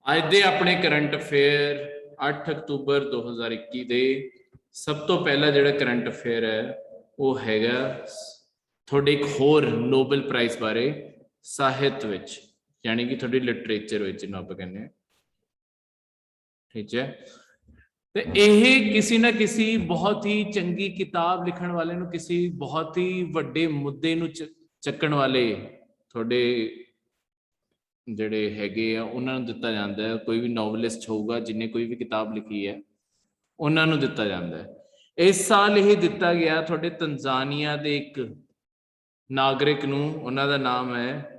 ਅੱਜ ਦੇ ਆਪਣੇ ਕਰੰਟ ਅਫੇਅਰ 8 ਅਕਤੂਬਰ 2021 ਦੇ ਸਭ ਤੋਂ ਪਹਿਲਾ ਜਿਹੜਾ ਕਰੰਟ ਅਫੇਅਰ ਹੈ ਉਹ ਹੈਗਾ ਤੁਹਾਡੇ ਇੱਕ ਹੋਰ ਨੋਬਲ ਪ੍ਰਾਈਜ਼ ਬਾਰੇ ਸਾਹਿਤ ਵਿੱਚ, ਯਾਨੀ ਕਿ ਤੁਹਾਡੀ ਲਿਟਰੇਚਰ ਵਿੱਚ ਜਿਹਨੂੰ ਆਪਾਂ ਕਹਿੰਦੇ ਹਾਂ। ਠੀਕ ਹੈ, ਤੇ ਇਹ ਕਿਸੇ ਨਾ ਕਿਸੇ ਬਹੁਤ ਹੀ ਚੰਗੀ ਕਿਤਾਬ ਲਿਖਣ ਵਾਲੇ ਨੂੰ, ਕਿਸੇ ਬਹੁਤ ਹੀ ਵੱਡੇ ਮੁੱਦੇ ਨੂੰ ਚੱਕਣ ਵਾਲੇ ਤੁਹਾਡੇ ਜਿਹੜੇ ਹੈਗੇ ਆ ਉਹਨਾਂ ਨੂੰ ਦਿੱਤਾ ਜਾਂਦਾ ਹੈ। ਕੋਈ ਵੀ ਨੋਵਲਿਸਟ ਹੋਊਗਾ ਜਿਹਨੇ ਕੋਈ ਵੀ ਕਿਤਾਬ ਲਿਖੀ ਹੈ ਉਹਨਾਂ ਨੂੰ ਦਿੱਤਾ ਜਾਂਦਾ ਹੈ। ਇਸ ਸਾਲ ਇਹ ਦਿੱਤਾ ਗਿਆ ਤੁਹਾਡੇ ਤੰਜ਼ਾਨੀਆ ਦੇ ਇੱਕ ਨਾਗਰਿਕ ਨੂੰ, ਉਹਨਾਂ ਦਾ ਨਾਮ ਹੈ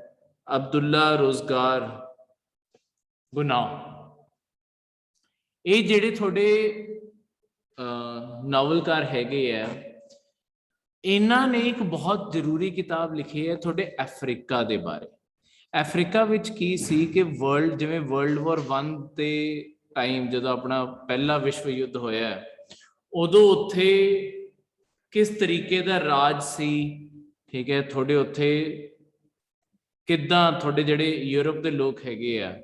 ਅਬਦੁੱਲਾ ਰੋਜ਼ਗਾਰ ਗੁਨਾਹ। ਇਹ ਜਿਹੜੇ ਤੁਹਾਡੇ ਨਾਵਲਕਾਰ ਹੈਗੇ ਆ, ਇਹਨਾਂ ਨੇ ਇੱਕ ਬਹੁਤ ਜ਼ਰੂਰੀ ਕਿਤਾਬ ਲਿਖੀ ਹੈ ਤੁਹਾਡੇ ਅਫਰੀਕਾ ਦੇ ਬਾਰੇ। ਅਫਰੀਕਾ ਵਿੱਚ ਕੀ ਸੀ ਕਿ ਵਰਲਡ, ਜਿਵੇਂ ਵਰਲਡ ਵਾਰ 1 ਦੇ ਟਾਈਮ ਜਦੋਂ ਆਪਣਾ ਪਹਿਲਾ ਵਿਸ਼ਵ ਯੁੱਧ ਹੋਇਆ, ਉਦੋਂ ਉੱਥੇ ਕਿਸ ਤਰੀਕੇ ਦਾ ਰਾਜ ਸੀ। ਠੀਕ ਹੈ, ਤੁਹਾਡੇ ਉੱਥੇ ਕਿੱਦਾਂ ਤੁਹਾਡੇ ਜਿਹੜੇ ਯੂਰਪ ਦੇ ਲੋਕ ਹੈਗੇ ਆ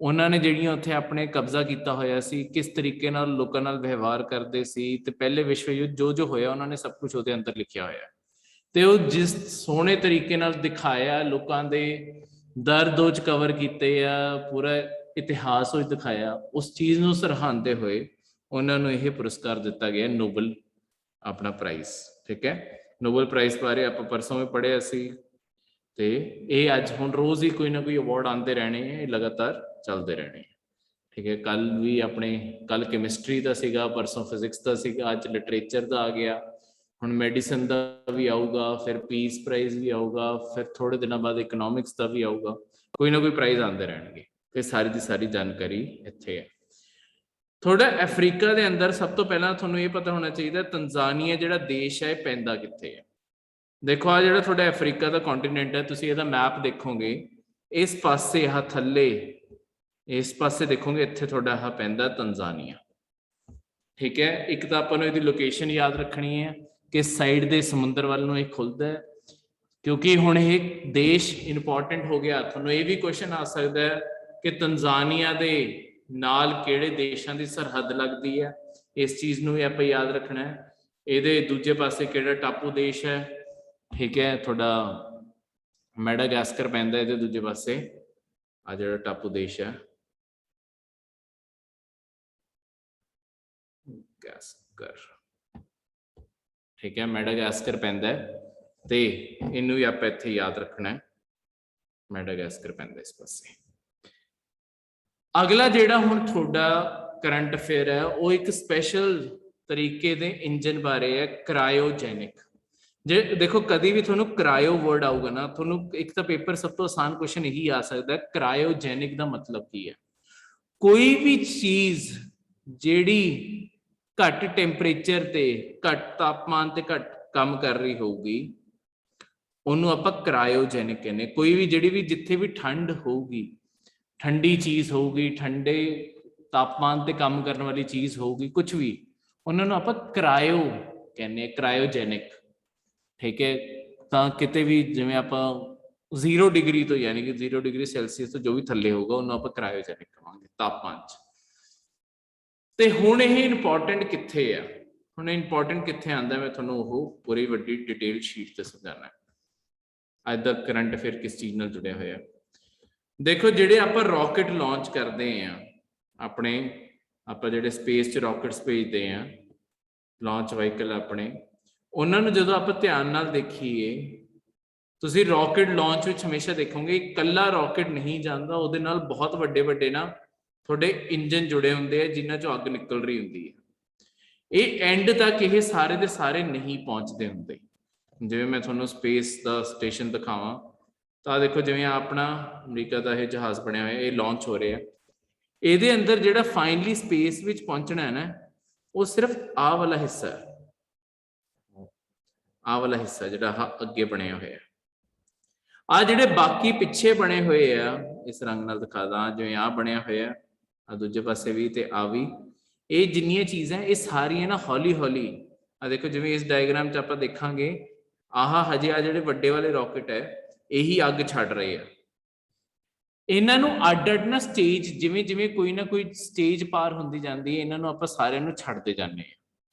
ਉਹਨਾਂ ਨੇ ਜਿਹੜੀਆਂ ਉੱਥੇ ਆਪਣੇ ਕਬਜ਼ਾ ਕੀਤਾ ਹੋਇਆ ਸੀ, ਕਿਸ ਤਰੀਕੇ ਨਾਲ ਲੋਕਾਂ ਨਾਲ ਵਿਵਹਾਰ ਕਰਦੇ ਸੀ, ਤੇ ਪਹਿਲੇ ਵਿਸ਼ਵ ਯੁੱਧ ਜੋ ਹੋਇਆ ਉਹਨਾਂ ਨੇ ਸਭ ਕੁਝ ਉਹਦੇ ਅੰਦਰ ਲਿਖਿਆ ਹੋਇਆ। ਤੇ ਉਹ ਜਿਸ ਸੋਹਣੇ ਤਰੀਕੇ ਨਾਲ ਦਿਖਾਇਆ, ਲੋਕਾਂ ਦੇ ਦਰਦ ਉਹ 'ਚ ਕਵਰ ਕੀਤੇ ਆ, ਪੂਰਾ ਇਤਿਹਾਸ ਉਹ ਦਿਖਾਇਆ, ਉਸ ਚੀਜ਼ ਨੂੰ ਸਰਹਾਉਂਦੇ ਹੋਏ ਉਹਨਾਂ ਨੂੰ ਇਹ ਪੁਰਸਕਾਰ ਦਿੱਤਾ ਗਿਆ, ਨੋਬਲ ਆਪਣਾ ਪ੍ਰਾਈਜ਼। ਠੀਕ ਹੈ, ਨੋਬਲ ਪ੍ਰਾਈਜ਼ ਬਾਰੇ ਆਪਾਂ ਪਰਸੋਂ ਵੀ ਪੜ੍ਹਿਆ ਸੀ, ਤੇ ਇਹ ਅੱਜ ਹੁਣ ਰੋਜ਼ ਹੀ ਕੋਈ ਨਾ ਕੋਈ ਅਵਾਰਡ ਆਉਂਦੇ ਰਹਿਣੇ ਹੈ, ਲਗਾਤਾਰ ਚੱਲਦੇ ਰਹਿਣੇ। ਠੀਕ ਹੈ, ਕੱਲ ਵੀ ਆਪਣੇ ਕੱਲ ਕੈਮਿਸਟਰੀ ਦਾ ਸੀਗਾ, ਪਰਸੋਂ ਫਿਜ਼ਿਕਸ ਦਾ ਸੀਗਾ, ਅੱਜ ਲਿਟਰੇਚਰ ਦਾ ਆ ਗਿਆ, ਹੁਣ ਮੈਡੀਸਨ ਦਾ ਵੀ ਆਊਗਾ, ਫਿਰ ਪੀਸ ਪ੍ਰਾਈਜ਼ ਵੀ ਆਊਗਾ, ਫਿਰ ਥੋੜੇ ਦਿਨਾਂ ਬਾਅਦ ਇਕਨੋਮਿਕਸ ਦਾ ਵੀ ਆਊਗਾ, ਕੋਈ ਨਾ ਕੋਈ ਪ੍ਰਾਈਜ਼ ਆਉਂਦੇ ਰਹਿਣਗੇ। ਤੇ ਸਾਰੀ ਦੀ ਸਾਰੀ ਜਾਣਕਾਰੀ ਇੱਥੇ ਹੈ। ਥੋੜਾ ਅਫਰੀਕਾ ਦੇ ਅੰਦਰ ਸਭ ਤੋਂ ਪਹਿਲਾਂ ਤੁਹਾਨੂੰ ਇਹ ਪਤਾ ਹੋਣਾ ਚਾਹੀਦਾ ਤੰਜ਼ਾਨੀਆ ਜਿਹੜਾ ਦੇਸ਼ ਹੈ ਇਹ ਪੈਂਦਾ ਕਿੱਥੇ ਹੈ। ਦੇਖੋ ਆ ਜਿਹੜਾ ਤੁਹਾਡਾ ਅਫਰੀਕਾ ਦਾ ਕੰਟੀਨੈਂਟ ਹੈ, ਤੁਸੀਂ ਇਹਦਾ ਮੈਪ ਦੇਖੋਗੇ, ਇਸ ਪਾਸੇ ਆਹ ਥੱਲੇ ਇਸ ਪਾਸੇ ਦੇਖੋਗੇ, ਇੱਥੇ ਤੁਹਾਡਾ ਆਹ ਪੈਂਦਾ ਤੰਜ਼ਾਨੀਆ। ਠੀਕ ਹੈ, ਇੱਕ ਤਾਂ ਆਪਾਂ ਨੂੰ ਇਹਦੀ ਲੋਕੇਸ਼ਨ ਯਾਦ ਰੱਖਣੀ ਹੈ ਕਿ ਸਾਈਡ ਦੇ ਸਮੁੰਦਰ ਵੱਲ ਨੂੰ ਇਹ ਖੁੱਲਦਾ ਹੈ, ਕਿਉਂਕਿ ਹੁਣ ਇਹ ਦੇਸ਼ ਇੰਪੋਰਟੈਂਟ ਹੋ ਗਿਆ। ਤੁਹਾਨੂੰ ਇਹ ਵੀ ਕੁਐਸਚਨ ਆ ਸਕਦਾ ਹੈ ਕਿ ਤੰਜ਼ਾਨੀਆ ਦੇ ਨਾਲ ਕਿਹੜੇ ਦੇਸ਼ਾਂ ਦੀ ਸਰਹੱਦ ਲੱਗਦੀ ਹੈ, ਇਸ ਚੀਜ਼ ਨੂੰ ਵੀ ਆਪਾਂ ਯਾਦ ਰੱਖਣਾ ਹੈ। ਇਹਦੇ ਦੂਜੇ ਪਾਸੇ ਕਿਹੜਾ ਟਾਪੂ ਦੇਸ਼ ਹੈ। ਠੀਕ ਹੈ, ਤੁਹਾਡਾ ਮੈਡਾਗਾਸਕਰ ਪੈਂਦਾ ਇਹਦੇ ਦੂਜੇ ਪਾਸੇ, ਆ ਜਿਹੜਾ ਟਾਪੂ ਦੇਸ਼ ਹੈ ਗਾਸਕਰ। ਠੀਕ ਹੈ, ਮੈਡਾਗਾਸਕਰ ਪੈਂਦਾ, ਤੇ ਇਹਨੂੰ ਵੀ ਆਪਾਂ ਇੱਥੇ ਯਾਦ ਰੱਖਣਾ ਹੈ, ਮੈਡਾਗਾਸਕਰ ਪੈਂਦਾ ਇਸ ਪਾਸੇ। ਅਗਲਾ ਜਿਹੜਾ ਹੁਣ ਤੁਹਾਡਾ ਕਰੰਟ ਅਫੇਅਰ ਹੈ ਉਹ ਇੱਕ ਸਪੈਸ਼ਲ ਤਰੀਕੇ ਦੇ ਇੰਜਨ ਬਾਰੇ ਹੈ, ਕ੍ਰਾਇਓਜੈਨਿਕ। ਜੇ ਦੇਖੋ ਕਦੀ ਵੀ ਤੁਹਾਨੂੰ ਕ੍ਰਾਇਓ ਵਰਡ ਆਊਗਾ ਨਾ, ਤੁਹਾਨੂੰ ਇੱਕ ਤਾਂ ਪੇਪਰ ਸਭ ਤੋਂ ਆਸਾਨ ਕੁਐਸਚਨ ਇਹੀ ਆ ਸਕਦਾ, ਕ੍ਰਾਇਓਜੈਨਿਕ ਦਾ ਮਤਲਬ ਕੀ ਹੈ। ਕੋਈ ਵੀ ਚੀਜ਼ ਜਿਹੜੀ ਘੱਟ ਟੈਂਪਰੇਚਰ ਤੇ, ਘੱਟ ਤਾਪਮਾਨ ਤੇ ਘੱਟ ਕੰਮ ਕਰ ਰਹੀ ਹੋਊਗੀ, ਉਹਨੂੰ ਆਪਾਂ ਕ੍ਰਾਇਓਜੈਨਿਕ ਕਹਿੰਦੇ। ਕੋਈ ਵੀ ਜਿਹੜੀ ਵੀ ਜਿੱਥੇ ਵੀ ਠੰਡ ਹੋਊਗੀ, ਠੰਡੀ ਚੀਜ਼ ਹੋਊਗੀ, ਠੰਡੇ ਤਾਪਮਾਨ ਤੇ ਕੰਮ ਕਰਨ ਵਾਲੀ ਚੀਜ਼ ਹੋਊਗੀ, ਕੁਝ ਵੀ, ਉਹਨਾਂ ਨੂੰ ਆਪਾਂ ਕ੍ਰਾਇਓ ਕਹਿੰਦੇ, ਕ੍ਰਾਇਓਜੈਨਿਕ। ਠੀਕ ਹੈ, ਤਾਂ ਕਿਤੇ ਵੀ ਜਿਵੇਂ ਆਪਾਂ 0 ਡਿਗਰੀ ਤੋਂ, ਯਾਨੀ ਕਿ 0 ਡਿਗਰੀ ਸੈਲਸੀਅਸ ਤੋਂ ਜੋ ਵੀ ਥੱਲੇ ਹੋਊਗਾ ਉਹਨੂੰ ਆਪਾਂ ਕ੍ਰਾਇਓਜੈਨਿਕ ਕਹਾਂਗੇ, ਤਾਪਮਾਨ 'ਚ। ਤੇ ਹੁਣ ਇਹ ਇੰਪੋਰਟੈਂਟ ਕਿੱਥੇ ਆ, ਹੁਣ ਇੰਪੋਰਟੈਂਟ ਕਿੱਥੇ ਆਉਂਦਾ, ਮੈਂ ਤੁਹਾਨੂੰ ਉਹ ਪੂਰੀ ਵੱਡੀ ਡਿਟੇਲ ਸ਼ੀਟ ਤੇ ਸਮਝਾਉਣਾ। ਅੱਜ ਦਾ ਕਰੰਟ ਅਫੇਅਰ ਕਿਸ ਚੀਜ਼ ਨਾਲ ਜੁੜਿਆ ਹੋਇਆ। ਦੇਖੋ ਜਿਹੜੇ ਆਪਾਂ ਰਾਕਟ ਲਾਂਚ ਕਰਦੇ ਆ, ਆਪਣੇ ਆਪਾਂ ਜਿਹੜੇ ਸਪੇਸ 'ਚ ਰਾਕਟਸ ਭੇਜਦੇ ਆ, ਲਾਂਚ ਵਹੀਕਲ ਆਪਣੇ, ਉਹਨਾਂ ਨੂੰ ਜਦੋਂ ਆਪਾਂ ਧਿਆਨ ਨਾਲ ਦੇਖੀਏ, ਤੁਸੀਂ ਰਾਕਟ ਲਾਂਚ ਵਿੱਚ ਹਮੇਸ਼ਾ ਦੇਖੋਗੇ ਇਕੱਲਾ ਰਾਕਟ ਨਹੀਂ ਜਾਂਦਾ, ਉਹਦੇ ਨਾਲ ਬਹੁਤ ਵੱਡੇ ਵੱਡੇ ਨਾ ਤੁਹਾਡੇ ਇੰਜਨ ਜੁੜੇ ਹੁੰਦੇ ਆ ਜਿਨ੍ਹਾਂ ਚੋਂ ਅੱਗ ਨਿਕਲ ਰਹੀ ਹੁੰਦੀ ਹੈ। ਇਹ ਐਂਡ ਤੱਕ ਇਹ ਸਾਰੇ ਦੇ ਸਾਰੇ ਨਹੀਂ ਪਹੁੰਚਦੇ ਹੁੰਦੇ। ਜਿਵੇਂ ਮੈਂ ਤੁਹਾਨੂੰ ਸਪੇਸ ਦਾ ਸਟੇਸ਼ਨ ਦਿਖਾਵਾਂ ਤਾਂ ਦੇਖੋ, ਜਿਵੇਂ ਆਪਣਾ ਅਮਰੀਕਾ ਦਾ ਇਹ ਜਹਾਜ਼ ਬਣਿਆ ਹੋਇਆ, ਇਹ ਲਾਂਚ ਹੋ ਰਿਹਾ, ਇਹਦੇ ਅੰਦਰ ਜਿਹੜਾ ਫਾਈਨਲੀ ਸਪੇਸ ਵਿੱਚ ਪਹੁੰਚਣਾ ਹੈ ਨਾ, ਉਹ ਸਿਰਫ ਆਹ ਵਾਲਾ ਹਿੱਸਾ ਹੈ, ਆਹ ਵਾਲਾ ਹਿੱਸਾ ਜਿਹੜਾ ਅੱਗੇ ਬਣਿਆ ਹੋਇਆ। ਆ ਜਿਹੜੇ ਬਾਕੀ ਪਿੱਛੇ ਬਣੇ ਹੋਏ ਆ, ਇਸ ਰੰਗ ਨਾਲ ਦਿਖਾਦਾ, ਜਿਵੇਂ ਆਹ ਬਣਿਆ ਹੋਇਆ, ਆ ਦੂਜੇ ਪਾਸੇ ਵੀ ਤੇ ਆ ਵੀ, ਇਹ ਜਿੰਨੀਆਂ ਚੀਜ਼ਾਂ ਇਹ ਸਾਰੀਆਂ ਨਾ ਹੌਲੀ ਹੌਲੀ, ਆ ਦੇਖੋ ਜਿਵੇਂ ਇਸ ਡਾਇਗਰਾਮ 'ਚ ਆਪਾਂ ਦੇਖਾਂਗੇ, ਆਹ ਹਜੇ ਆ ਜਿਹੜੇ ਵੱਡੇ ਵਾਲੇ ਰਾਕਟ ਹੈ ਇਹੀ ਅੱਗ ਛੱਡ ਰਹੇ ਆ। ਇਹਨਾਂ ਨੂੰ ਅੱਡ-ਅੱਡ ਨਾ ਸਟੇਜ ਜਿਵੇਂ ਜਿਵੇਂ ਕੋਈ ਨਾ ਕੋਈ ਸਟੇਜ ਪਾਰ ਹੁੰਦੀ ਜਾਂਦੀ ਹੈ, ਇਹਨਾਂ ਨੂੰ ਆਪਾਂ ਸਾਰਿਆਂ ਨੂੰ ਛੱਡਦੇ ਜਾਂਦੇ ਹਾਂ।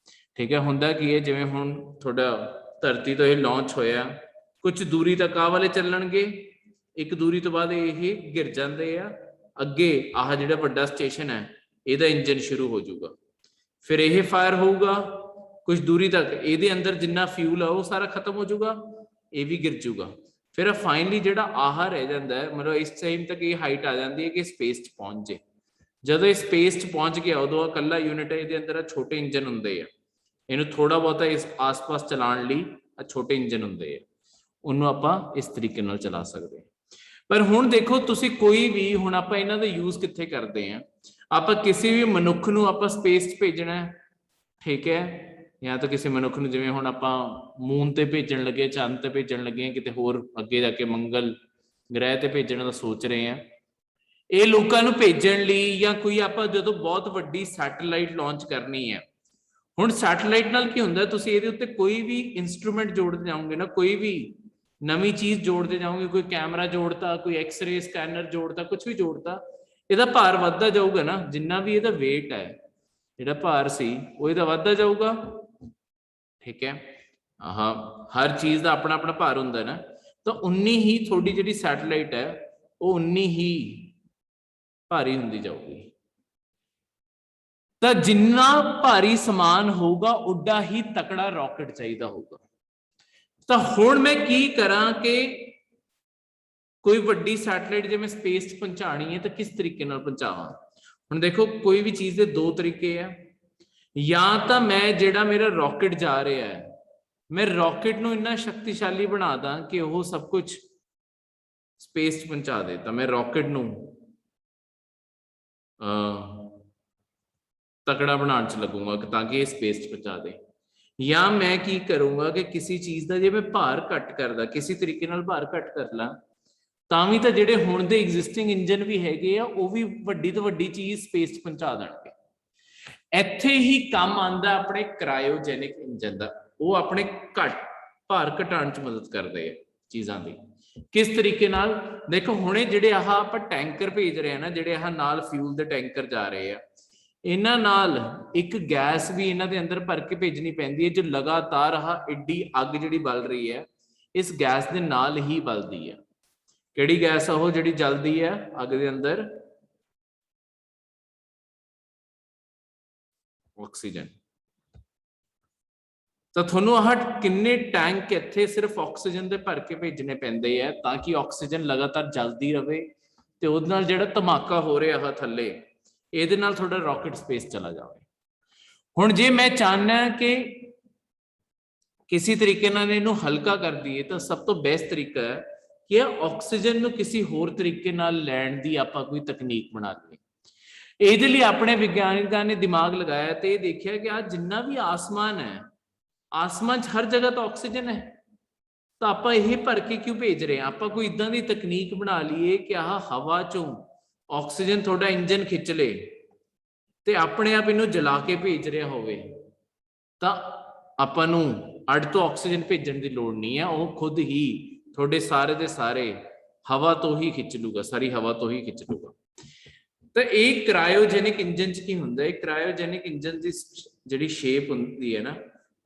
ਠੀਕ ਹੈ, ਹੁੰਦਾ ਕੀ ਹੈ, ਜਿਵੇਂ ਹੁਣ ਤੁਹਾਡਾ ਧਰਤੀ ਤੋਂ ਇਹ ਲਾਂਚ ਹੋਇਆ, ਕੁਝ ਦੂਰੀ ਤੱਕ ਆਹ ਵਾਲੇ ਚੱਲਣਗੇ, ਇੱਕ ਦੂਰੀ ਤੋਂ ਬਾਅਦ ਇਹ ਗਿਰ ਜਾਂਦੇ ਆ, ਅੱਗੇ ਆਹ ਜਿਹੜਾ ਵੱਡਾ ਸਟੇਸ਼ਨ ਹੈ ਇਹਦਾ ਇੰਜਨ ਸ਼ੁਰੂ ਹੋ ਜਾਊਗਾ, ਫਿਰ ਇਹ ਫਾਇਰ ਹੋਊਗਾ, ਕੁਝ ਦੂਰੀ ਤੱਕ ਇਹਦੇ ਅੰਦਰ ਜਿੰਨਾ ਫਿਊਲ ਆ ਉਹ ਸਾਰਾ ਖਤਮ ਹੋ ਜਾਊਗਾ, ਇਹ ਵੀ ਗਿਰ ਜਾਊਗਾ, ਫਿਰ ਫਾਈਨਲੀ ਜਿਹੜਾ ਆਹ ਰਹਿ ਜਾਂਦਾ ਹੈ, ਮਤਲਬ ਇਸ ਟਾਈਮ ਤੱਕ ਇਹ ਹਾਈਟ ਆ ਜਾਂਦੀ ਹੈ ਕਿ ਸਪੇਸ 'ਚ ਪਹੁੰਚ ਜੇ। ਜਦੋਂ ਇਹ ਸਪੇਸ 'ਚ ਪਹੁੰਚ ਗਿਆ ਉਦੋਂ ਇਕੱਲਾ ਯੂਨਿਟ ਹੈ, ਇਹਦੇ ਅੰਦਰ ਛੋਟੇ ਇੰਜਨ ਹੁੰਦੇ ਆ, ਇਹਨੂੰ ਥੋੜਾ ਬਹੁਤਾ ਇਸ ਆਸ-ਪਾਸ ਚਲਾਉਣ ਲਈ ਛੋਟੇ ਇੰਜਨ ਹੁੰਦੇ ਆ, ਉਹਨੂੰ ਆਪਾਂ ਇਸ ਤਰੀਕੇ ਨਾਲ ਚਲਾ ਸਕਦੇ ਹਾਂ। ਪਰ ਹੁਣ ਦੇਖੋ ਤੁਸੀਂ ਕੋਈ ਵੀ, ਹੁਣ ਆਪਾਂ ਇਹਨਾਂ ਦਾ ਯੂਜ਼ ਕਿੱਥੇ ਕਰਦੇ ਹਾਂ, ਆਪਾਂ ਕਿਸੇ ਵੀ ਮਨੁੱਖ ਨੂੰ ਆਪਾਂ ਸਪੇਸ 'ਚ ਭੇਜਣਾ, ਠੀਕ ਹੈ, ਜਾਂ ਤਾਂ ਕਿਸੇ ਮਨੁੱਖ ਨੂੰ, ਜਿਵੇਂ ਹੁਣ ਆਪਾਂ ਮੂਨ ਤੇ ਭੇਜਣ ਲੱਗੇ, ਚੰਦ ਤੇ ਭੇਜਣ ਲੱਗੇ, ਕਿਤੇ ਹੋਰ ਅੱਗੇ ਜਾ ਕੇ ਮੰਗਲ ਗ੍ਰਹਿ ਤੇ ਭੇਜਣ ਦਾ ਸੋਚ ਰਹੇ ਆ, ਇਹ ਲੋਕਾਂ ਨੂੰ ਭੇਜਣ ਲਈ, ਜਾਂ ਕੋਈ ਆਪਾਂ ਜਦੋਂ ਬਹੁਤ ਵੱਡੀ ਸੈਟੇਲਾਈਟ ਲਾਂਚ ਕਰਨੀ ਹੈ, ਹੁਣ ਸੈਟੇਲਾਈਟ ਨਾਲ ਕੀ ਹੁੰਦਾ, ਤੁਸੀਂ ਇਹਦੇ ਉੱਤੇ ਕੋਈ ਵੀ ਇਨਸਟਰੂਮੈਂਟ ਜੋੜਦੇ ਜਾਓਗੇ ਨਾ, ਕੋਈ ਵੀ ਨਵੀਂ ਚੀਜ਼ ਜੋੜਦੇ ਜਾਓਗੇ, ਕੋਈ ਕੈਮਰਾ ਜੋੜਤਾ, ਕੋਈ ਐਕਸ-ਰੇ ਸਕੈਨਰ ਜੋੜਤਾ, ਕੁਝ ਵੀ ਜੋੜਤਾ, ਇਹਦਾ ਭਾਰ ਵੱਧਦਾ ਜਾਊਗਾ ਨਾ, ਜਿੰਨਾ ਵੀ ਇਹਦਾ weight ਹੈ, ਜਿਹੜਾ ਭਾਰ ਸੀ ਉਹ ਇਹਦਾ ਵੱਧਦਾ ਜਾਊਗਾ। ਠੀਕ ਹੈ, ਆਹ ਹਰ ਚੀਜ਼ ਦਾ ਆਪਣਾ ਆਪਣਾ ਭਾਰ ਹੁੰਦਾ ਨਾ, ਤਾਂ ਉਨੀ ਹੀ ਤੁਹਾਡੀ ਜਿਹੜੀ ਸੈਟੇਲਾਈਟ ਹੈ ਉਹ ਉਨੀ ਹੀ ਭਾਰੀ ਹੁੰਦੀ ਜਾਊਗੀ। ਤਾਂ ਜਿੰਨਾ ਭਾਰੀ ਸਮਾਨ ਹੋਊਗਾ ਉੱਡਾ ਹੀ ਤਕੜਾ ਰਾਕਟ ਚਾਹੀਦਾ ਹੋਊਗਾ। ਤਾਂ ਹੁਣ ਮੈਂ ਕੀ ਕਰਾਂ ਕਿ ਕੋਈ ਵੱਡੀ ਸੈਟੇਲਾਈਟ ਜੇ ਮੈਂ ਸਪੇਸ 'ਚ ਪਹੁੰਚਾਣੀ ਹੈ ਤਾਂ ਕਿਸ ਤਰੀਕੇ ਨਾਲ ਪਹੁੰਚਾਵਾਂ। ਹੁਣ ਦੇਖੋ ਕੋਈ ਵੀ ਚੀਜ਼ ਦੇ ਦੋ ਤਰੀਕੇ ਆ, ਜਾਂ ਤਾਂ ਮੈਂ ਜਿਹੜਾ ਮੇਰਾ ਰਾਕਟ ਜਾ ਰਿਹਾ ਹੈ, ਮੈਂ ਰਾਕਟ ਨੂੰ ਇੰਨਾ ਸ਼ਕਤੀਸ਼ਾਲੀ ਬਣਾ ਦਾਂ ਕਿ ਉਹ ਸਭ ਕੁਝ ਸਪੇਸ 'ਚ ਪਹੁੰਚਾ ਦੇ, ਤਾਂ ਮੈਂ ਰਾਕਟ ਨੂੰ ਤਕੜਾ ਬਣਾਉਣ 'ਚ ਲੱਗੂਗਾ ਤਾਂ ਕਿ ਇਹ ਸਪੇਸ 'ਚ ਪਹੁੰਚਾ ਦੇ। ਜਾਂ ਮੈਂ ਕੀ ਕਰੂੰਗਾ ਕਿ ਕਿਸੇ ਚੀਜ਼ ਦਾ ਜੇ ਮੈਂ ਭਾਰ ਘੱਟ ਕਰਦਾ, ਕਿਸੇ ਤਰੀਕੇ ਨਾਲ ਭਾਰ ਘੱਟ ਕਰ ਲਾਂ, ਤਾਂ ਵੀ ਤਾਂ ਜਿਹੜੇ ਹੁਣ ਦੇ ਐਗਜ਼ਿਸਟਿੰਗ ਇੰਜਨ ਵੀ ਹੈਗੇ ਆ ਉਹ ਵੀ ਵੱਡੀ ਤੋਂ ਵੱਡੀ ਚੀਜ਼ ਸਪੇਸ 'ਚ ਪਹੁੰਚਾ ਦੇਣਗੇ। ਇੱਥੇ ਹੀ ਕੰਮ ਆਉਂਦਾ ਆਪਣੇ ਕ੍ਰਾਇਓਜੈਨਿਕ ਇੰਜਨ ਦਾ, ਉਹ ਆਪਣੇ ਭਾਰ ਘਟਾਉਣ 'ਚ ਮਦਦ ਕਰਦੇ ਆ ਚੀਜ਼ਾਂ ਦੀ। ਕਿਸ ਤਰੀਕੇ ਨਾਲ, ਦੇਖੋ ਹੁਣੇ ਜਿਹੜੇ ਆਹ ਆਪਾਂ ਟੈਂਕਰ ਭੇਜ ਰਹੇ ਆ ਨਾ, ਜਿਹੜੇ ਆਹ ਨਾਲ ਫਿਊਲ ਦੇ ਟੈਂਕਰ ਜਾ ਰਹੇ ਆ, ਇਹਨਾਂ ਨਾਲ ਇੱਕ ਗੈਸ ਵੀ ਇਹਨਾਂ ਦੇ ਅੰਦਰ ਭਰ ਕੇ ਭੇਜਣੀ ਪੈਂਦੀ ਹੈ, ਜੋ ਲਗਾਤਾਰ ਆਹ ਏਡੀ ਅੱਗ ਜਿਹੜੀ ਬਲ ਰਹੀ ਹੈ ਇਸ ਗੈਸ ਦੇ ਨਾਲ ਹੀ ਬਲਦੀ ਹੈ। ਕਿਹੜੀ ਗੈਸ ਆ ਉਹ ਜਿਹੜੀ ਜਲਦੀ ਹੈ ਅੱਗ ਦੇ ਅੰਦਰ? ਆਕਸੀਜਨ। ਤਾਂ ਤੁਹਾਨੂੰ ਆਹ ਕਿੰਨੇ ਟੈਂਕ ਇੱਥੇ ਸਿਰਫ ਆਕਸੀਜਨ ਦੇ ਭਰ ਕੇ ਭੇਜਣੇ ਪੈਂਦੇ ਆ ਤਾਂ ਕਿ ਆਕਸੀਜਨ ਲਗਾਤਾਰ ਜਲਦੀ ਰਵੇ, ਤੇ ਉਹਦੇ ਨਾਲ ਜਿਹੜਾ ਧਮਾਕਾ ਹੋ ਰਿਹਾ ਆ ਥੱਲੇ, ਇਹਦੇ ਨਾਲ ਤੁਹਾਡਾ ਰਾਕਟ ਸਪੇਸ ਚਲਾ ਜਾਵੇ। ਹੁਣ ਜੇ ਮੈਂ ਚਾਹਨਾ ਕਿ ਕਿਸੇ ਤਰੀਕੇ ਨਾਲ ਇਹਨੂੰ ਹਲਕਾ ਕਰ ਦਈਏ, ਤਾਂ ਸਭ ਤੋਂ ਬੈਸਟ ਤਰੀਕਾ ਹੈ ਕਿ ਆਕਸੀਜਨ ਨੂੰ ਕਿਸੇ ਹੋਰ ਤਰੀਕੇ ਨਾਲ ਲੈਣ ਦੀ ਆਪਾਂ ਕੋਈ ਤਕਨੀਕ ਬਣਾ ਲਈਏ। ਇਹਦੇ ਲਈ ਆਪਣੇ ਵਿਗਿਆਨਿਕਾਂ ਨੇ ਦਿਮਾਗ ਲਗਾਇਆ ਤੇ ਇਹ ਦੇਖਿਆ ਕਿ ਆ ਜਿੰਨਾ ਵੀ ਆਸਮਾਨ ਹੈ, ਆਸਮਾਨ 'ਚ ਹਰ ਜਗ੍ਹਾ ਤਾਂ ਆਕਸੀਜਨ ਹੈ, ਤਾਂ ਆਪਾਂ ਇਹ ਭਰ ਕੇ ਕਿਉਂ ਭੇਜ ਰਹੇ ਹਾਂ? ਆਪਾਂ ਕੋਈ ਇਦਾਂ ਦੀ ਤਕਨੀਕ ਬਣਾ ਲਈਏ ਕਿ ਆਹ ਹਵਾ 'ਚੋਂ ਆਕਸੀਜਨ ਤੁਹਾਡਾ ਇੰਜਨ ਖਿੱਚ ਲੇ ਤੇ ਆਪਣੇ ਆਪ ਇਹਨੂੰ ਜਲਾ ਕੇ ਭੇਜ ਰਿਹਾ ਹੋਵੇ, ਤਾਂ ਆਪਾਂ ਨੂੰ ਅੱਡ ਤੋਂ ਆਕਸੀਜਨ ਭੇਜਣ ਦੀ ਲੋੜ ਨਹੀਂ ਹੈ, ਉਹ ਖੁਦ ਹੀ ਤੁਹਾਡੇ ਸਾਰੇ ਦੇ ਸਾਰੇ ਹਵਾ ਤੋਂ ਹੀ ਖਿੱਚ ਲੂਗਾ, ਸਾਰੀ ਹਵਾ ਤੋਂ ਹੀ ਖਿੱਚ ਲੂਗਾ। ਤਾਂ ਇਹ ਕ੍ਰਾਇਓਜੈਨਿਕ ਇੰਜਨ 'ਚ ਕੀ ਹੁੰਦਾ ਹੈ? ਕ੍ਰਾਇਓਜੈਨਿਕ ਇੰਜਨ ਦੀ ਜਿਹੜੀ ਸ਼ੇਪ ਹੁੰਦੀ ਹੈ ਨਾ,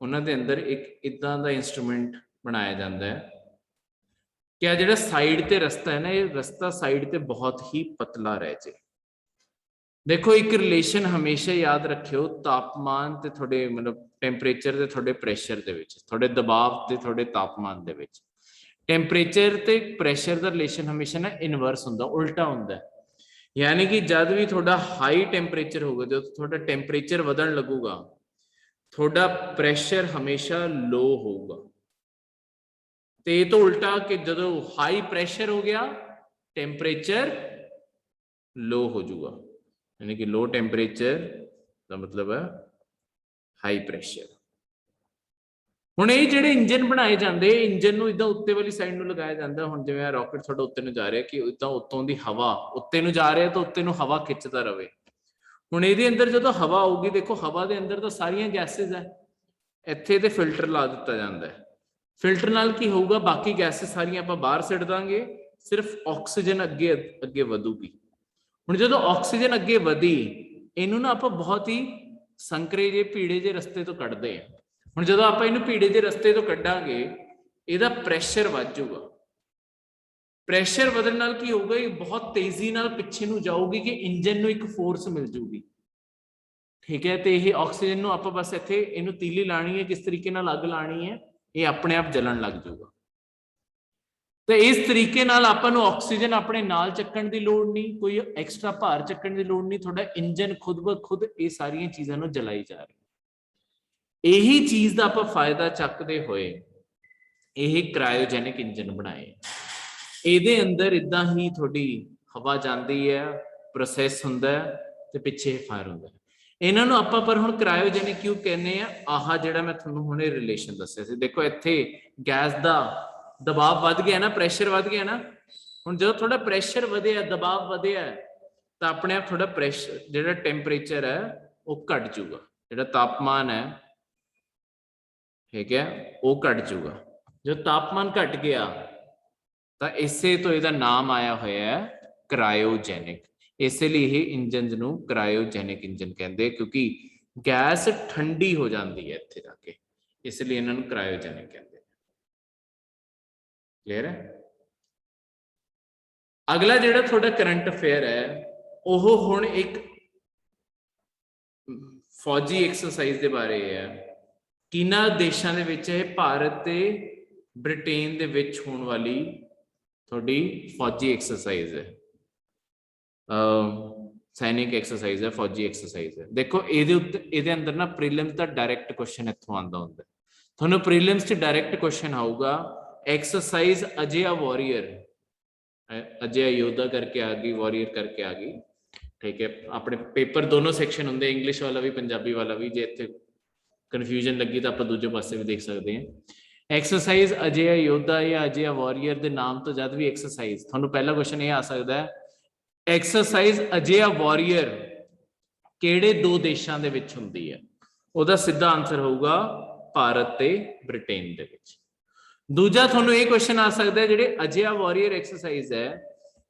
ਉਹਨਾਂ ਦੇ ਅੰਦਰ ਇੱਕ ਇਦਾਂ ਦਾ ਇੰਸਟਰੂਮੈਂਟ ਬਣਾਇਆ ਜਾਂਦਾ ਹੈ ਕਿ ਆ ਜਿਹੜਾ ਸਾਈਡ ਤੇ ਰਸਤਾ ਹੈ ਨਾ, ਇਹ ਰਸਤਾ ਸਾਈਡ ਤੇ ਬਹੁਤ ਹੀ ਪਤਲਾ ਰਹਿ ਜੇ। ਦੇਖੋ ਇੱਕ ਰਿਲੇਸ਼ਨ ਹਮੇਸ਼ਾ ਯਾਦ ਰੱਖਿਓ, ਤਾਪਮਾਨ ਤੇ ਤੁਹਾਡੇ ਮਤਲਬ ਟੈਂਪਰੇਚਰ ਤੇ ਤੁਹਾਡੇ ਪ੍ਰੈਸ਼ਰ ਦੇ ਵਿੱਚ, ਤੁਹਾਡੇ ਦਬਾਅ ਤੇ ਤੁਹਾਡੇ ਤਾਪਮਾਨ ਦੇ ਵਿੱਚ ਟੈਂਪਰੇਚਰ ਤੇ ਪ੍ਰੈਸ਼ਰ ਦਾ ਰਿਲੇਸ਼ਨ ਹਮੇਸ਼ਾ ਨਾ ਇਨਵਰਸ ਹੁੰਦਾ, ਉਲਟਾ ਹੁੰਦਾ। ਯਾਨੀ ਕਿ ਜਦ ਵੀ ਤੁਹਾਡਾ ਹਾਈ ਟੈਂਪਰੇਚਰ ਹੋਊਗਾ, ਜਦੋਂ ਤੁਹਾਡਾ ਟੈਂਪਰੇਚਰ ਵਧਣ ਲੱਗੂਗਾ, ਤੁਹਾਡਾ ਪ੍ਰੈਸ਼ਰ ਹਮੇਸ਼ਾ ਲੋ ਹੋਊਗਾ। ਤੇ ਇਹ ਤੋਂ ਉਲਟਾ ਕਿ ਜਦੋਂ ਹਾਈ ਪ੍ਰੈਸ਼ਰ ਹੋ ਗਿਆ, ਟੈਂਪਰੇਚਰ ਲੋ ਹੋ ਜਾਊਗਾ, यानी कि लो टेम्परेचर का मतलब है हाई प्रेशर। ਹੁਣ ਇਹ ਜਿਹੜੇ ਇੰਜਨ ਬਣਾਏ ਜਾਂਦੇ, ਇੰਜਨ ਨੂੰ ਇਦਾਂ ਉੱਤੇ ਵਾਲੀ ਸਾਈਡ ਨੂੰ ਲਗਾਇਆ ਜਾਂਦਾ। ਹੁਣ ਜਿਵੇਂ ਰਾਕਟ ਤੁਹਾਡਾ ਉੱਤੇ ਨੂੰ ਜਾ ਰਿਹਾ, ਕਿ ਇਦਾਂ ਉੱਤੋਂ ਦੀ ਹਵਾ ਉੱਤੇ ਨੂੰ ਜਾ ਰਿਹਾ ਤਾਂ ਉੱਤੇ ਨੂੰ ਹਵਾ ਖਿੱਚਦਾ ਰਵੇ। ਹੁਣ ਇਹਦੇ ਅੰਦਰ ਜਦੋਂ ਹਵਾ ਆਊਗੀ, ਦੇਖੋ ਹਵਾ ਦੇ ਅੰਦਰ ਤਾਂ ਸਾਰੀਆਂ ਗੈਸਸ ਹੈ, ਇੱਥੇ ਤੇ ਫਿਲਟਰ ਲਾ ਦਿੱਤਾ ਜਾਂਦਾ ਹੈ। ਫਿਲਟਰ ਨਾਲ ਕੀ ਹੋਊਗਾ, ਬਾਕੀ ਗੈਸਸ ਸਾਰੀਆਂ ਆਪਾਂ ਬਾਹਰ ਸਿੱਟ ਦਾਂਗੇ, सिर्फ ऑक्सीजन अगे अगे वधूगी। हुण जदों ऑक्सीजन अगे वधी इनू ना आपां बहुत ही संकरे जे भीड़े जे रस्ते तो कढ़दे हैं। हुण जदों आपां इनू भीड़े जे रस्ते तो कढ़ांगे इहदा प्रैशर वध जाऊगा। प्रैशर ਵਧਣ ਨਾਲ ਕੀ ਹੋਊਗਾ, ਇਹ ਬਹੁਤ ਤੇਜ਼ੀ ਨਾਲ ਪਿੱਛੇ ਨੂੰ ਜਾਊਗੀ ਕਿ ਇੰਜਨ ਨੂੰ ਇੱਕ ਫੋਰਸ ਮਿਲ ਜੂਗੀ। ਠੀਕ ਹੈ, ਤੇ ਇਹ ਆਕਸੀਜਨ ਨੂੰ ਆਪਾਂ ਬਸ ਇੱਥੇ ਇਹਨੂੰ ਤੀਲੀ ਲਾਣੀ ਹੈ, ਕਿਸ ਤਰੀਕੇ ਨਾਲ ਅੱਗ ਲਾਣੀ ਹੈ, ਇਹ ਆਪਣੇ ਆਪ ਜਲਣ ਲੱਗ ਜਾਊਗਾ। ਤੇ ਇਸ ਤਰੀਕੇ ਨਾਲ ਆਪਾਂ ਨੂੰ ਆਕਸੀਜਨ ਆਪਣੇ ਨਾਲ ਚੱਕਣ ਦੀ ਲੋੜ ਨਹੀਂ, ਕੋਈ ਐਕਸਟਰਾ ਭਾਰ ਚੱਕਣ ਦੀ ਲੋੜ ਨਹੀਂ, ਤੁਹਾਡਾ ਇੰਜਨ ਖੁਦ ਬ ਖੁਦ ਇਹ ਸਾਰੀਆਂ ਚੀਜ਼ਾਂ ਨੂੰ ਜਲਾਈ ਜਾ ਰਿਹਾ। ਇਹੀ ਚੀਜ਼ ਦਾ ਆਪਾਂ ਫਾਇਦਾ ਚੱਕਦੇ ਹੋਏ ਇਹ ਕ੍ਰਾਇਓਜੈਨਿਕ ਇੰਜਨ ਬਣਾਏ। ਇਹਦੇ ਅੰਦਰ ਇਦਾਂ ਹੀ ਤੁਹਾਡੀ ਹਵਾ ਜਾਂਦੀ ਹੈ, ਪ੍ਰੋਸੈਸ ਹੁੰਦਾ ਤੇ ਪਿੱਛੇ ਫਾਇਰ ਹੁੰਦਾ। ਇਹਨਾਂ ਨੂੰ ਆਪਾਂ ਪਰ ਹੁਣ ਕ੍ਰਾਇਓਜੈਨਿਕ ਕਿਉਂ ਕਹਿੰਦੇ ਆ? ਆਹ ਜਿਹੜਾ ਮੈਂ ਤੁਹਾਨੂੰ ਹੁਣੇ ਰਿਲੇਸ਼ਨ ਦੱਸਿਆ ਸੀ, ਦੇਖੋ ਇੱਥੇ ਗੈਸ ਦਾ ਦਬਾਅ ਵੱਧ ਗਿਆ ਨਾ, ਪ੍ਰੈਸ਼ਰ ਵੱਧ ਗਿਆ ਨਾ। ਹੁਣ ਜਦੋਂ ਥੋੜਾ ਪ੍ਰੈਸ਼ਰ ਵਧਿਆ, ਦਬਾਅ ਵਧਿਆ ਤਾਂ ਆਪਣੇ ਆਪ ਥੋੜਾ ਪ੍ਰੈਸ਼ਰ ਜਿਹੜਾ ਟੈਂਪਰੇਚਰ ਹੈ ਉਹ ਘਟ ਜਾਊਗਾ, ਜਿਹੜਾ ਤਾਪਮਾਨ ਹੈ, ਠੀਕ ਹੈ, ਉਹ ਘਟ ਜਾਊਗਾ। ਜਦੋਂ ਤਾਪਮਾਨ ਘਟ ਗਿਆ ਤਾਂ ਇਸੇ ਤੋਂ ਇਹਦਾ ਨਾਮ ਆਇਆ ਹੋਇਆ ਹੈ ਕ੍ਰਾਇਓਜੈਨਿਕ। ਇਸੇ ਲਈ ਇਹ ਇੰਜਨ ਨੂੰ ਕ੍ਰਾਇਓਜੈਨਿਕ ਇੰਜਨ ਕਹਿੰਦੇ, ਕਿਉਂਕਿ ਗੈਸ ਠੰਡੀ ਹੋ ਜਾਂਦੀ ਹੈ ਇੱਥੇ ਜਾ ਕੇ, ਇਸ ਲਈ ਇਹਨਾਂ ਨੂੰ ਕ੍ਰਾਇਓਜੈਨਿਕ ਕਹਿੰਦੇ। ਕਲੀਅਰ ਹੈ? ਅਗਲਾ ਜਿਹੜਾ ਤੁਹਾਡਾ ਕਰੰਟ ਅਫੇਅਰ ਹੈ ਉਹ ਹੁਣ ਇੱਕ ਫੌਜੀ ਐਕਸਰਸਾਈਜ਼ ਦੇ ਬਾਰੇ ਹੈ। ਕਿਹਨਾਂ ਦੇਸ਼ਾਂ ਦੇ ਵਿੱਚ ਇਹ ਭਾਰਤ ਤੇ ਬ੍ਰਿਟੇਨ ਦੇ ਵਿੱਚ ਹੋਣ ਵਾਲੀ ਤੁਹਾਡੀ ਫੌਜੀ ਐਕਸਰਸਾਈਜ਼ ਹੈ, ਸੈਨਿਕ ਐਕਸਰਸਾਈਜ਼ ਹੈ, ਫੌਜੀ ਐਕਸਰਸਾਈਜ਼ ਹੈ। ਦੇਖੋ ਇਹਦੇ ਉੱਤੇ ਇਹਦੇ ਅੰਦਰ ਨਾ ਪ੍ਰੀਲਿਮਸ ਦਾ ਡਾਇਰੈਕਟ ਕੁਐਸਚਨ ਇੱਥੋਂ ਆਉਂਦਾ ਹੁੰਦਾ। ਤੁਹਾਨੂੰ ਪ੍ਰੀਲਿਮਸ 'ਚ ਡਾਇਰੈਕਟ ਕੁਐਸਚਨ ਆਊਗਾ एक्सरसाइज अजय वॉरियर, अजय योद्धा करके आ गई, वॉरियर करके आ गई। ठीक है, अपने पेपर दोनों सैक्शन होंगे, इंग्लिश वाला भी पंजाबी वाला भी। जे इत्थे कन्फ्यूजन लगी तो आप दूजे पासे भी देख सकते हैं। एक्सरसाइज अजय योद्धा या अजय वॉरियर के नाम तो जद भी एक्सरसाइज, थोड़ा पहला क्वेश्चन ये आ सकता है, एक्सरसाइज अजय वॉरियर किहड़े दो देशों के विच हुंदी है? उहदा सीधा आंसर होगा भारत ते ब्रिटेन दे विच। दूजा थोनू ये क्वेश्चन आ सकता है, जिहड़े अजय वॉरियर एक्सरसाइज है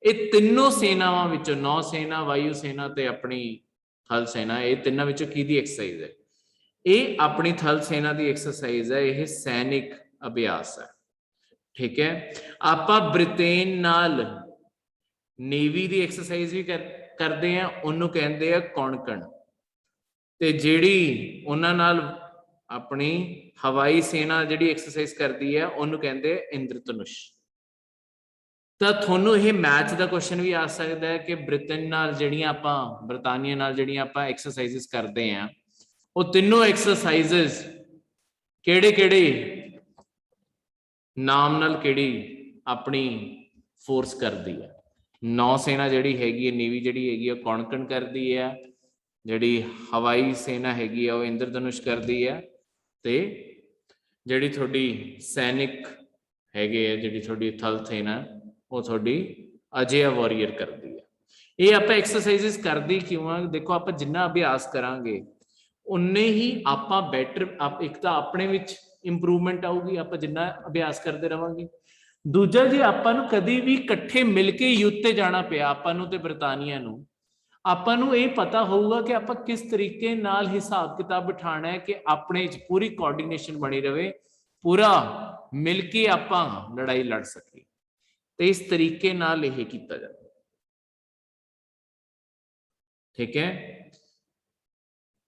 ये तीनों सेनावां विचों, नौ सेना, वायु सेना ते अपनी थल सेना, ये तिन्नां विचों किहदी एक्सरसाइज है? ये अपनी थल सेना की एक्सरसाइज है, ये सैनिक अभ्यास है। ठीक है, आपां ब्रिटेन नाल नेवी की एक्सरसाइज भी करते हैं, उन्होंने कहते हैं कौणकण, ते जिहड़ी उन्हां नाल अपनी हवाई सेना जिहड़ी एक्सरसाइज करती है उन्होंने कहते हैं इंद्रधनुष। तो थोनू ये मैच का क्वेश्चन भी आ सकता है कि ब्रिटेन नाल जिहड़ियां आपां, बरतानिया नाल जिहड़ियां आपां एक्सरसाइज करते हैं, वो तीनों एक्सरसाइजेस किहड़े-किहड़े नाम नाल किहड़ी अपनी फोर्स करती है? नौसेना जिहड़ी हैगी है, नेवी जिहड़ी हैगी है कौणकण करती है, जिहड़ी हवाई सेना हैगी है वो इंद्रधनुष करती है, ते जिहड़ी थोड़ी सैनिक हैगे है, जिहड़ी थोड़ी थल सेना वो थोड़ी अजय वॉरियर करती है। ये आप एक्सरसाइजेस करती क्यों है? देखो आप जिन्ना अभ्यास करांगे उन्ने ही आप बैटर, आप एक तो अपने विच इंप्रूवमेंट आऊगी, आप जिन्ना अभ्यास करते रहांगे। दूजा जी आपां नूं कदी भी इकट्ठे मिल के युद्ध ते जाना पिया आपां नूं ते बरतानिया नूं, आपां नूं ये पता होगा कि आपां किस तरीके नाल हिसाब किताब बिठाना है कि अपने पूरी कोऑर्डिनेशन बनी रहे, पूरा मिलके आपां लड़ाई लड़ सके। तो इस तरीके नाल यह किया जाता। ठीक है,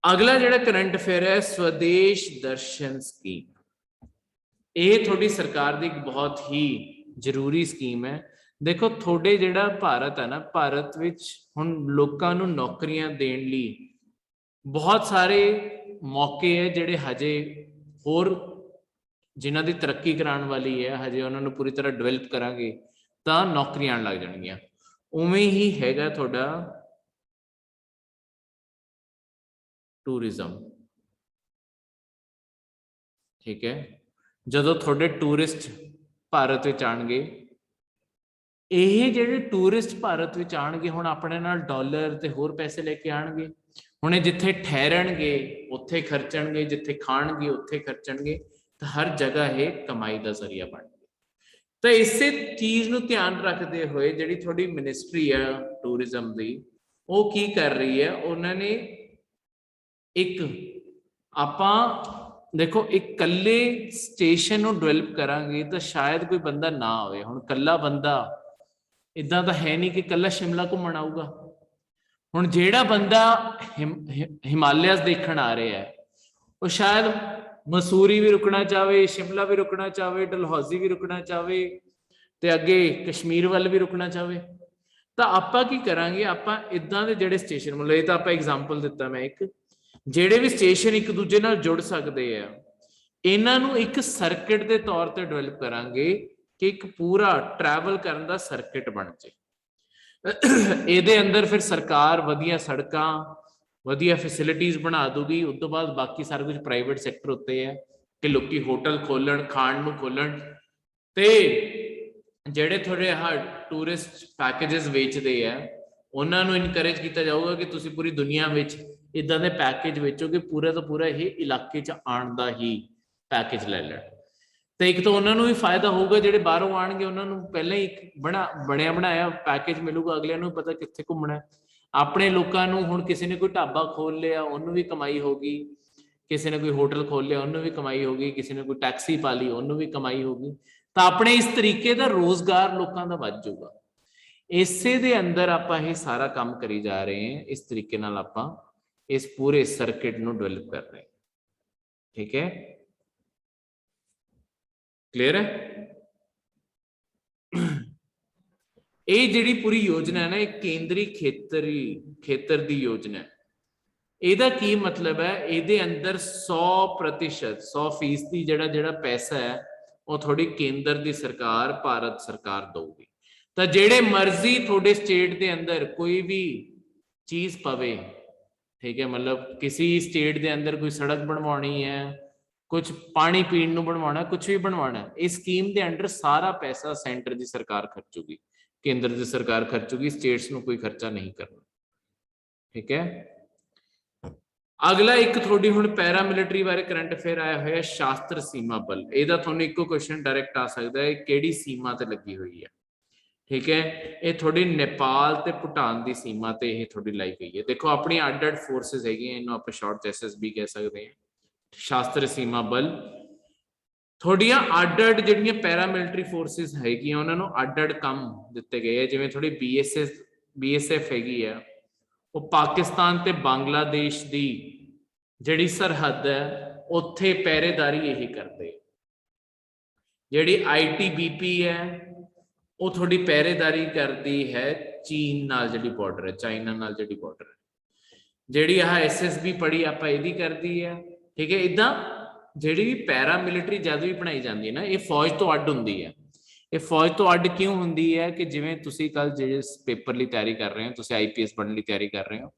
अगला जिहड़ा करंट अफेयर है स्वदेश दर्शन स्कीम। ये थोड़ी सरकार की एक बहुत ही जरूरी स्कीम है। देखो थोड़े जिहड़ा भारत है ना, भारत विच हुण लोकां नूं नौकरियां देण लई बहुत सारे मौके है जिहड़े हजे होर जिन्हां दी तरक्की कराउण वाली है, हजे उन्हां नूं पूरी तरह डिवेलप करांगे तां नौकरियां लग जाणगीਆਂ। उवें ही हैगा तुहाडा टूरिज्म। ठीक है, जदों तुहाडे टूरिस्ट भारत विच आउणगे, ਇਹ ਜਿਹੜੇ ਟੂਰਿਸਟ ਭਾਰਤ ਵਿੱਚ ਆਣਗੇ ਹੁਣ ਆਪਣੇ ਨਾਲ ਡਾਲਰ ਤੇ ਹੋਰ ਪੈਸੇ ਲੈ ਕੇ ਆਣਗੇ। ਹੁਣ ਜਿੱਥੇ ਠਹਿਰਣਗੇ ਉੱਥੇ ਖਰਚਣਗੇ, ਜਿੱਥੇ ਖਾਣਗੇ ਉੱਥੇ ਖਰਚਣਗੇ, ਤਾਂ ਹਰ ਜਗ੍ਹਾ ਇਹ ਕਮਾਈ ਦਾ ਜ਼ਰੀਆ ਬਣ ਗਿਆ। ਤਾਂ ਇਸੇ ਚੀਜ਼ ਨੂੰ ਧਿਆਨ ਰੱਖਦੇ ਹੋਏ ਜਿਹੜੀ ਤੁਹਾਡੀ ਮਿਨਿਸਟਰੀ ਹੈ ਟੂਰਿਜ਼ਮ ਦੀ, ਉਹ ਕੀ ਕਰ ਰਹੀ ਹੈ, ਉਹਨਾਂ ਨੇ ਇੱਕ ਆਪਾਂ ਦੇਖੋ ਇਕੱਲੇ ਸਟੇਸ਼ਨ ਨੂੰ ਡਿਵੈਲਪ ਕਰਾਂਗੇ ਤਾਂ ਸ਼ਾਇਦ ਕੋਈ ਬੰਦਾ ਨਾ ਆਵੇ। ਹੁਣ ਕੱਲਾ ਬੰਦਾ ਇਦਾਂ ਤਾਂ ਹੈ ਨਹੀਂ ਕਿ ਕੱਲਾ ਸ਼ਿਮਲਾ ਘੁੰਮਣ ਆਊਗਾ। ਹੁਣ ਜਿਹੜਾ ਬੰਦਾ ਹਿਮਾਲਿਆਸ ਦੇਖਣ ਆ ਰਿਹਾ ਹੈ, ਉਹ ਸ਼ਾਇਦ ਮਸੂਰੀ ਵੀ ਰੁਕਣਾ ਚਾਹਵੇ, ਸ਼ਿਮਲਾ ਵੀ ਰੁਕਣਾ ਚਾਹਵੇ, ਡਲਹੌਜ਼ੀ ਵੀ ਰੁਕਣਾ ਚਾਹਵੇ, ਤੇ ਅੱਗੇ ਕਸ਼ਮੀਰ ਵੱਲ ਵੀ ਰੁਕਣਾ ਚਾਹਵੇ। ਤਾਂ ਆਪਾਂ ਕੀ ਕਰਾਂਗੇ, ਆਪਾਂ ਇਦਾਂ ਦੇ ਜਿਹੜੇ ਸਟੇਸ਼ਨ, ਮਤਲਬ ਇਹ ਤਾਂ ਆਪਾਂ ਐਗਜ਼ਾਮਪਲ ਦਿੱਤਾ ਮੈਂ ਇੱਕ, ਜਿਹੜੇ ਵੀ ਸਟੇਸ਼ਨ ਇੱਕ ਦੂਜੇ ਨਾਲ ਜੁੜ ਸਕਦੇ ਆ, ਇਹਨਾਂ ਨੂੰ ਇੱਕ ਸਰਕਿਟ ਦੇ ਤੌਰ ਤੇ ਡਿਵੈਲਪ ਕਰਾਂਗੇ ਕਿ ਇੱਕ ਪੂਰਾ ਟਰੈਵਲ ਕਰਨ ਦਾ ਸਰਕਿਟ ਬਣ ਜਾਏ। ਇਹਦੇ ਅੰਦਰ ਫਿਰ ਸਰਕਾਰ ਵਧੀਆ ਸੜਕਾਂ, ਵਧੀਆ ਫੈਸਿਲਿਟੀਜ਼ ਬਣਾ ਦੂਗੀ। ਉਸ ਤੋਂ ਬਾਅਦ ਬਾਕੀ ਸਾਰਾ ਕੁਝ ਪ੍ਰਾਈਵੇਟ ਸੈਕਟਰ ਉੱਤੇ ਹੈ ਕਿ ਲੋਕੀ ਹੋਟਲ ਖੋਲਣ, ਖਾਣ ਨੂੰ ਖੋਲਣ, ਤੇ ਜਿਹੜੇ ਤੁਹਾਡੇ ਟੂਰਿਸਟ ਪੈਕੇजेस ਵੇਚਦੇ ਆ ਉਹਨਾਂ ਨੂੰ ਇਨਕਰੇਜ ਕੀਤਾ ਜਾਊਗਾ ਕਿ ਤੁਸੀਂ ਪੂਰੀ ਦੁਨੀਆ ਵਿੱਚ ਇਦਾਂ ਦੇ ਪੈਕੇਜ ਵੇਚੋ ਕਿ ਪੂਰਾ ਤੋਂ ਪੂਰਾ ਇਹ ਇਲਾਕੇ 'ਚ ਆਉਣ ਦਾ ਹੀ ਪੈਕੇਜ ਲੈ ਲੈਣ। ਤੇ ਇੱਕ ਤਾਂ ਉਹਨਾਂ ਨੂੰ ਵੀ ਫਾਇਦਾ ਹੋਊਗਾ, ਜਿਹੜੇ ਬਾਹਰੋਂ ਆਣਗੇ ਉਹਨਾਂ ਨੂੰ ਪਹਿਲਾਂ ਹੀ ਇੱਕ ਬਣਿਆ ਬਣਾਇਆ ਪੈਕੇਜ ਮਿਲੂਗਾ, ਅਗਲਿਆਂ ਨੂੰ ਪਤਾ ਕਿੱਥੇ ਘੁੰਮਣਾ। ਆਪਣੇ ਲੋਕਾਂ ਨੂੰ ਹੁਣ ਕਿਸੇ ਨੇ ਕੋਈ ਢਾਬਾ ਖੋਲ ਲਿਆ ਉਹਨੂੰ ਵੀ ਕਮਾਈ ਹੋਗੀ, ਕਿਸੇ ਨੇ ਕੋਈ ਹੋਟਲ ਖੋਲ ਲਿਆ ਉਹਨੂੰ ਵੀ ਕਮਾਈ ਹੋਗੀ, ਕਿਸੇ ਨੇ ਕੋਈ ਟੈਕਸੀ ਪਾ ਲਈ ਉਹਨੂੰ ਵੀ ਕਮਾਈ ਹੋਗੀ। ਤਾਂ ਆਪਣੇ ਇਸ ਤਰੀਕੇ ਦਾ ਰੋਜ਼ਗਾਰ ਲੋਕਾਂ ਦਾ ਵੱਧ ਜਾਊਗਾ। ਇਸੇ ਦੇ ਅੰਦਰ ਆਪਾਂ ਇਹ ਸਾਰਾ ਕੰਮ ਕਰੀ ਜਾ ਰਹੇ ਹਾਂ। ਇਸ ਤਰੀਕੇ ਨਾਲ ਆਪਾਂ ਇਸ ਪੂਰੇ ਸਰਕਿਟ ਨੂੰ ਡਿਵੈਲਪ ਕਰ ਰਹੇ ਹਾਂ। ਠੀਕ ਹੈ, ਕਲੀਅਰ ਹੈ? ਇਹ ਜਿਹੜੀ ਪੂਰੀ ਯੋਜਨਾ ਹੈ ਨਾ, ਇਹ ਕੇਂਦਰੀ ਖੇਤਰ ਦੀ ਯੋਜਨਾ ਹੈ। ਇਹਦਾ ਕੀ ਮਤਲਬ ਹੈ, ਇਹਦੇ ਅੰਦਰ 100% 100% ਜਿਹੜਾ ਪੈਸਾ ਹੈ ਉਹ ਥੋੜੀ ਕੇਂਦਰ ਦੀ ਸਰਕਾਰ, ਭਾਰਤ ਸਰਕਾਰ ਦਊਗੀ। ਤਾਂ ਜਿਹੜੇ ਮਰਜ਼ੀ ਤੁਹਾਡੇ ਸਟੇਟ ਦੇ ਅੰਦਰ ਕੋਈ ਵੀ ਚੀਜ਼ ਪਵੇ, ਠੀਕ ਹੈ, ਮਤਲਬ ਕਿਸੇ ਸਟੇਟ ਦੇ ਅੰਦਰ ਕੋਈ ਸੜਕ ਬਣਵਾਉਣੀ ਹੈ, ਕੁਝ ਪਾਣੀ ਪੀਣ ਨੂੰ ਬਣਵਾਉਣਾ, ਕੁਝ ਵੀ ਬਣਵਾਉਣਾ, ਇਸ ਸਕੀਮ ਦੇ ਅੰਡਰ ਸਾਰਾ ਪੈਸਾ ਸੈਂਟਰ ਦੀ ਸਰਕਾਰ ਖਰਚੂਗੀ, ਕੇਂਦਰ ਦੀ ਸਰਕਾਰ ਖਰਚੂਗੀ, ਸਟੇਟਸ ਨੂੰ ਕੋਈ ਖਰਚਾ ਨਹੀਂ ਕਰਨਾ। ਠੀਕ ਹੈ। ਅਗਲਾ ਇੱਕ ਤੁਹਾਡੀ ਹੁਣ ਪੈਰਾਮਿਲਟਰੀ ਬਾਰੇ ਕਰੰਟ ਅਫੇਅਰ ਆਇਆ ਹੋਇਆ, ਸ਼ਾਸਤਰ ਸੀਮਾ ਬਲ। ਇਹਦਾ ਤੁਹਾਨੂੰ ਇੱਕੋ ਕੁਐਸਚਨ ਡਾਇਰੈਕਟ ਆ ਸਕਦਾ ਹੈ, ਕਿਹੜੀ ਸੀਮਾ ਤੇ ਲੱਗੀ ਹੋਈ ਹੈ। ਠੀਕ ਹੈ, ਇਹ ਤੁਹਾਡੀ ਨੇਪਾਲ ਤੇ ਭੂਟਾਨ ਦੀ ਸੀਮਾ ਤੇ ਇਹ ਤੁਹਾਡੀ ਲਾਈ ਗਈ ਹੈ। ਦੇਖੋ ਆਪਣੀ ਅੱਡ-ਅੱਡ ਫੋਰਸਿਸ ਹੈਗੀਆਂ, ਇਹਨੂੰ ਆਪਾਂ ਸ਼ਾਰਟ ਐਸਐਸਬੀ ਕਹਿ ਸਕਦੇ ਹਾਂ। ਸ਼ਾਸਤਰ ਸੀਮਾ ਬਲ ਤੁਹਾਡੀਆਂ ਅੱਡ-ਅੱਡ ਜਿਹੜੀਆਂ ਪੈਰਾਮਿਲਟਰੀ ਫੋਰਸਿਸ ਹੈਗੀਆਂ ਉਹਨਾਂ ਨੂੰ ਅੱਡ-ਅੱਡ ਕੰਮ ਦਿੱਤੇ ਗਏ ਆ। ਜਿਵੇਂ ਥੋੜੀ BSF ਹੈਗੀ ਆ, ਉਹ ਪਾਕਿਸਤਾਨ ਤੇ ਬੰਗਲਾਦੇਸ਼ ਦੀ ਜਿਹੜੀ ਸਰਹੱਦ ਹੈ ਉੱਥੇ ਪਹਿਰੇਦਾਰੀ ਇਹ ਕਰਦੇ। ਜਿਹੜੀ ITBP ਹੈ ਉਹ ਤੁਹਾਡੀ ਪਹਿਰੇਦਾਰੀ ਕਰਦੀ ਹੈ ਚੀਨ ਨਾਲ, ਜਿਹੜੀ ਬਾਰਡਰ ਹੈ ਚਾਈਨਾ ਨਾਲ ਜਿਹੜੀ ਬਾਰਡਰ ਹੈ। ਜਿਹੜੀ ਆਹ SSB ਪੜੀ ਆਪਾਂ ਇਹਦੀ ਕਰਦੀ ਹੈ। ਠੀਕ ਹੈ, ਇਦਾਂ ਜਿਹੜੀ ਵੀ ਪੈਰਾਮਿਲਟਰੀ ਜਦ ਵੀ ਬਣਾਈ ਜਾਂਦੀ ਹੈ ਨਾ, ਇਹ ਫੌਜ ਤੋਂ ਅੱਡ ਹੁੰਦੀ ਹੈ। ਇਹ ਫੌਜ ਤੋਂ ਅੱਡ ਕਿਉਂ ਹੁੰਦੀ ਹੈ ਕਿ ਜਿਵੇਂ ਤੁਸੀਂ ਕੱਲ ਜਿਹੜੇ ਪੇਪਰ ਲਈ ਤਿਆਰੀ ਕਰ ਰਹੇ ਹੋ, ਤੁਸੀਂ IPS ਬਣਨ ਲਈ ਤਿਆਰੀ ਕਰ ਰਹੇ ਹੋ,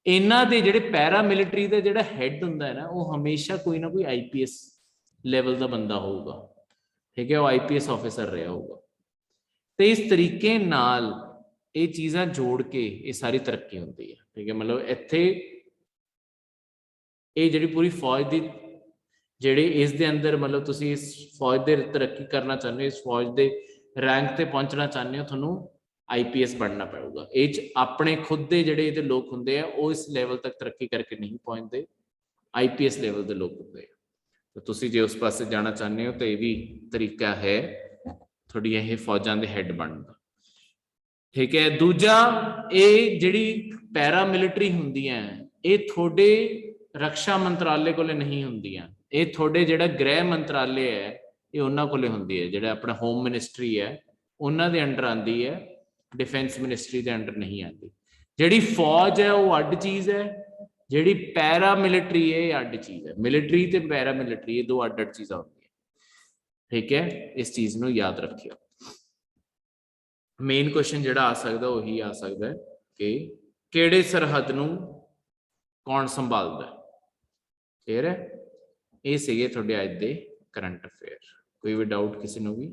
ਇਹਨਾਂ ਦੇ ਜਿਹੜੇ ਪੈਰਾਮਿਲਟਰੀ ਦਾ ਜਿਹੜਾ ਹੈਡ ਹੁੰਦਾ ਹੈ ਨਾ, ਉਹ ਹਮੇਸ਼ਾ ਕੋਈ ਨਾ ਕੋਈ IPS ਲੈਵਲ ਦਾ ਬੰਦਾ ਹੋਊਗਾ। ਠੀਕ ਹੈ, ਉਹ IPS ਆਫਿਸਰ ਰਿਹਾ ਹੋਊਗਾ। ਤੇ ਇਸ ਤਰੀਕੇ ਨਾਲ ਇਹ ਚੀਜ਼ਾਂ ਜੋੜ ਕੇ ਇਹ ਸਾਰੀ ਤਰੱਕੀ ਹੁੰਦੀ ਹੈ। ਠੀਕ ਹੈ, ਮਤਲਬ ਇੱਥੇ ਇਹ ਜਿਹੜੀ ਪੂਰੀ ਫੌਜ ਦੀ ਜਿਹੜੇ ਇਸ ਦੇ ਅੰਦਰ, ਮਤਲਬ ਤੁਸੀਂ ਇਸ ਫੌਜ ਦੇ ਤਰੱਕੀ ਕਰਨਾ ਚਾਹੁੰਦੇ ਹੋ, ਇਸ ਫੌਜ ਦੇ ਰੈਂਕ ਤੇ ਪਹੁੰਚਣਾ ਚਾਹੁੰਦੇ ਹੋ, ਤੁਹਾਨੂੰ IPS ਬਣਨਾ ਪਊਗਾ। ਇਹ 'ਚ ਆਪਣੇ ਖੁਦ ਦੇ ਜਿਹੜੇ ਇਹਦੇ ਲੋਕ ਹੁੰਦੇ ਆ ਉਹ ਇਸ ਲੈਵਲ ਤੱਕ ਤਰੱਕੀ ਕਰਕੇ ਨਹੀਂ ਪਹੁੰਚਦੇ, IPS ਲੈਵਲ ਦੇ ਲੋਕ ਹੁੰਦੇ ਆ। ਤਾਂ ਤੁਸੀਂ ਜੇ ਉਸ ਪਾਸੇ ਜਾਣਾ ਚਾਹੁੰਦੇ ਹੋ ਤਾਂ ਇਹ ਵੀ ਤਰੀਕਾ ਹੈ ਤੁਹਾਡੀ ਇਹ ਫੌਜਾਂ ਦੇ ਹੈਡ ਬਣਨ ਦਾ। ਠੀਕ ਹੈ, ਦੂਜਾ ਇਹ ਜਿਹੜੀ ਪੈਰਾਮਿਲਟਰੀ ਹੁੰਦੀਆਂ ਇਹ ਤੁਹਾਡੇ ਰੱਖਿਆ ਮੰਤਰਾਲੇ ਕੋਲੇ ਨਹੀਂ ਹੁੰਦੀਆਂ, ਇਹ ਤੁਹਾਡੇ ਜਿਹੜਾ ਗ੍ਰਹਿ ਮੰਤਰਾਲੇ ਹੈ ਇਹ ਉਹਨਾਂ ਕੋਲੇ ਹੁੰਦੀ ਹੈ। ਜਿਹੜਾ ਆਪਣਾ ਹੋਮ ਮਿਨਿਸਟਰੀ ਹੈ ਉਹਨਾਂ ਦੇ ਅੰਡਰ ਆਉਂਦੀ ਹੈ, डिफेंस मिनिस्ट्री के अंडर नहीं आती। ਜਿਹੜੀ फौज है वो अड चीज है, ਜਿਹੜੀ पैरामिलिटरी है ये अड चीज है। मिलिटरी ते पैरामिलिटरी ये दो अड अड चीज़ां होंदी है। ठीक है, इस चीज नूं याद रखियो। मेन क्वेश्चन जिहड़ा आ सकदा वही आ सकदा है कि किहड़े सरहद नूं कौन संभालदा है। क्लियर है, ये सीगे तुहाडे अज दे करंट अफेयर। कोई भी डाउट किसी नूं भी?